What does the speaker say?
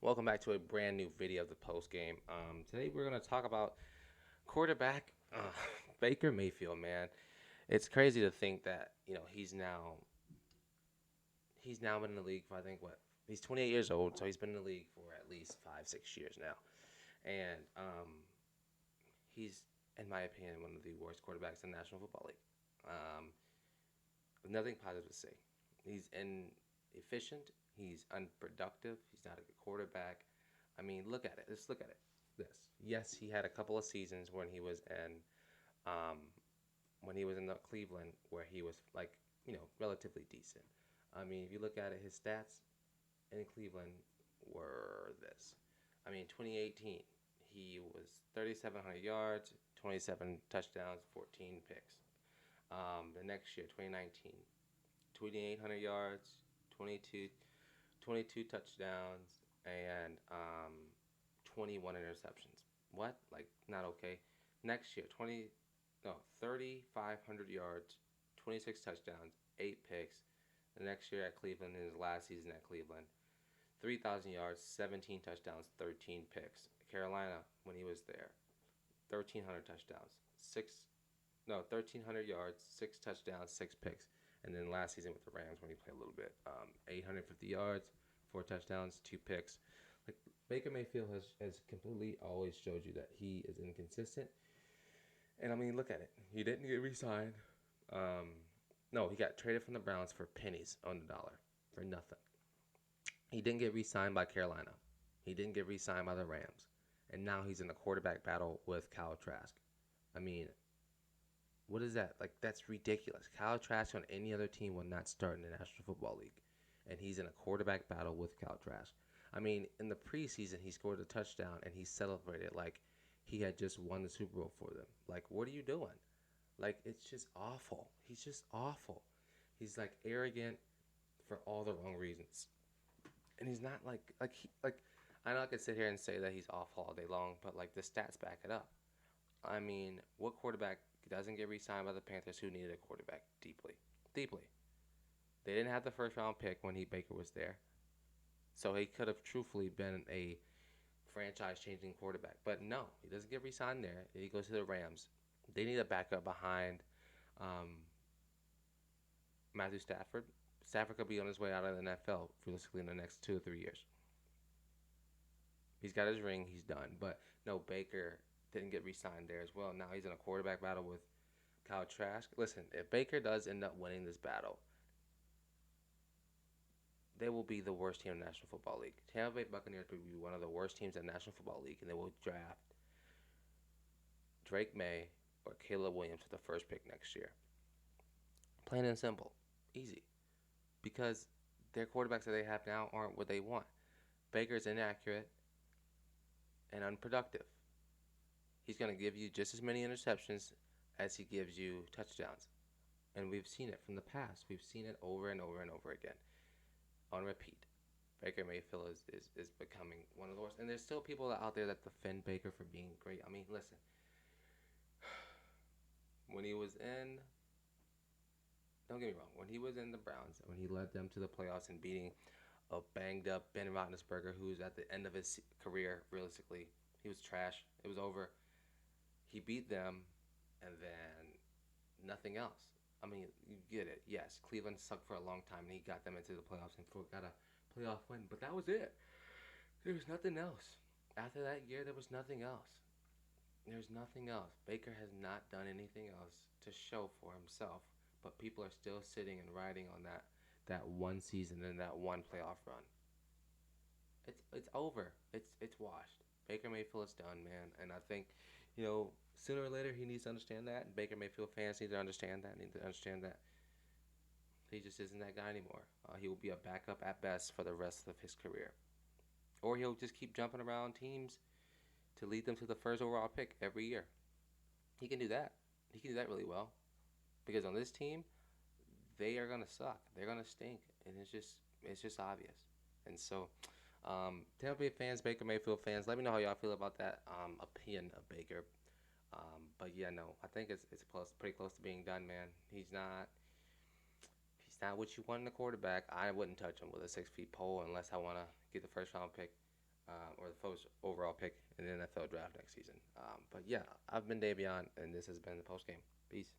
Welcome back to a brand new video of the post game. Today we're gonna talk about quarterback Baker Mayfield. Man, it's crazy to think that he's now been in the league for I think what he's 28 years old, so he's been in the league for at least 5 6 years now, and he's in my opinion one of the worst quarterbacks in the National Football League. Um, Nothing positive to say. He's inefficient. He's unproductive. He's not a good quarterback. I mean, look at it. Let's look at it. This. Yes, he had a couple of seasons um, when he was in the Cleveland where he was like relatively decent. I mean, if you look at it, his stats in Cleveland were this. I mean, 2018, he was 3,700 yards, 27 touchdowns, 14 picks. The next year, 2019, 2,800 yards, 22, 22 touchdowns, and 21 interceptions. What? Like, not okay. Next year, 3,500 yards, 26 touchdowns, 8 picks. The next year at Cleveland, in his last season at Cleveland, 3,000 yards, 17 touchdowns, 13 picks. Carolina, when he was there, 1,300 touchdowns, 1,300 yards, 6 touchdowns, 6 picks. And then last season with the Rams when he played a little bit, 850 yards, 4 touchdowns, 2 picks. Like Baker Mayfield has completely always showed you that he is inconsistent. And I mean, look at it. He didn't get re-signed. Um, no, he got traded from the Browns for pennies on the dollar for nothing. He didn't get re-signed by Carolina. He didn't get re-signed by the Rams. And now he's in a quarterback battle with Kyle Trask. I mean, what is that? Like, that's ridiculous. Kyle Trask on any other team will not start in the National Football League. And he's in a quarterback battle with Kyle Trask. I mean, in the preseason, he scored a touchdown and he celebrated like he had just won the Super Bowl for them. Like, what are you doing? Like, it's just awful. He's just awful. He's like arrogant for all the wrong reasons. And he's not like I know I could sit here and say that he's awful all day long, but like the stats back it up. I mean, what quarterback doesn't get re-signed by the Panthers who needed a quarterback deeply? Deeply. They didn't have the first round pick when Baker was there. So he could have truthfully been a franchise changing quarterback. But no, he doesn't get re signed there. He goes to the Rams. They need a backup behind um, Matthew Stafford. Stafford could be on his way out of the NFL realistically in the next 2 or 3 years. He's got his ring, he's done. But no, Baker didn't get re signed there as well. Now he's in a quarterback battle with Kyle Trask. Listen, if Baker does end up winning this battle, they will be the worst team in the National Football League. Tampa Bay Buccaneers will be one of the worst teams in the National Football League, and they will draft Drake May or Caleb Williams with the first pick next year. Plain and simple. Easy. Because their quarterbacks that they have now aren't what they want. Baker's inaccurate and unproductive. He's going to give you just as many interceptions as he gives you touchdowns. And we've seen it from the past. We've seen it over and over and over again on repeat. Baker Mayfield is becoming one of the worst. And there's still people out there that defend Baker for being great. I mean, listen. When he was in, don't get me wrong, when he was in the Browns, when he led them to the playoffs and beating a banged up Ben Roethlisberger, who's at the end of his career, realistically, he was trash. It was over. He beat them, and then nothing else. I mean, you get it. Yes, Cleveland sucked for a long time, and he got them into the playoffs and got a playoff win. But that was it. There was nothing else. After that year, there was nothing else. There's nothing else. Baker has not done anything else to show for himself, but people are still sitting and riding on that one season and that one playoff run. It's over. It's washed. Baker Mayfield is done, man. And I think, sooner or later he needs to understand that. And Baker Mayfield fans need to understand that. Need to understand that he just isn't that guy anymore. He will be a backup at best for the rest of his career, or he'll just keep jumping around teams to lead them to the first overall pick every year. He can do that. He can do that really well because on this team, they are gonna suck. They're gonna stink, and it's just obvious. And so, Tampa Bay fans, Baker Mayfield fans, let me know how y'all feel about that opinion of Baker. But yeah, no, I think it's pretty close to being done, man. He's not what you want in a quarterback. I wouldn't touch him with a 6 feet pole unless I want to get the first round pick. or the first overall pick in the NFL draft next season. But yeah, I've been Davion, and this has been the post game. Peace.